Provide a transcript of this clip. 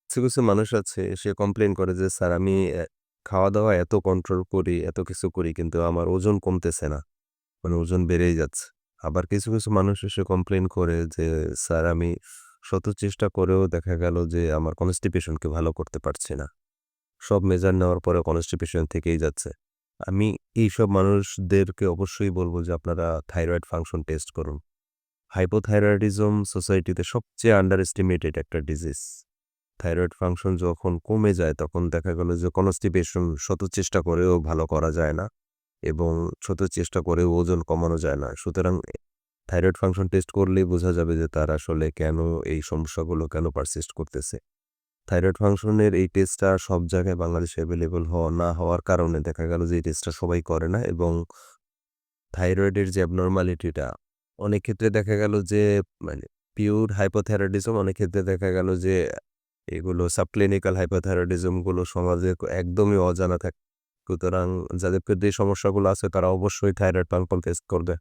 কিছু মানুষ আছে সে কমপ্লেইন করে যে, "স্যার আমি খাওয়া-দাওয়া এত কন্ট্রোল করি, এত কিছু করি কিন্তু আমার ওজন কমতেছে না। মানে ওজন বেড়েই যাচ্ছে।" আবার কিছু মানুষ এসে কমপ্লেইন করে যে, "স্যার আমি শত চেষ্টা করেও দেখা গেল যে আমার কনস্টিপেশন কে ভালো করতে পারছি না। সব মেজার নেওয়ার পরেও কনস্টিপেশন থেকেই যাচ্ছে।" আমি এইসব মানুষদেরকে অবশ্যই বলব যে আপনারা থাইরয়েড ফাংশন টেস্ট করুন। হাইপোথাইরয়েডিজম সোসাইটিতে সবচেয়ে আন্ডার এস্টিমেটেড একটা ডিজিজ। থাইরয়েড ফাংশন যখন কমে যায় তখন দেখা গেল যে কনস্টিপেশন শত চেষ্টা করেও ভালো করা যায় না এবং শত চেষ্টা করেও ওজন কমানো যায় না। সুতরাং থাইরয়েড ফাংশন টেস্ট করলেই বোঝা যাবে যে তার আসলে কেন এই সমস্যাগুলো কেন পারসিস্ট করতেছে। থাইরয়েড ফাংশনের এই টেস্টটা সব জায়গায় বাংলাদেশে এভেইলেবল হওয়া না হওয়ার কারণে দেখা গেল যে এই টেস্টটা সবাই করে না এবং থাইরয়েডের যে অ্যাবনরমালিটিটা অনেক ক্ষেত্রে দেখা গেল যে মানে পিওর হাইপোথাইরয়েডিজম, অনেক ক্ষেত্রে দেখা গেল যে এগুলো সাবক্লিনিক্যাল হাইপোথাইরয়েডিজম গুলো সমাজে একদমই অজানা থাকে। সুতরাং যাদের ক্ষেত্রে এই সমস্যাগুলো আছে তারা অবশ্যই থাইরয়েড ফাংশন টেস্ট করবে।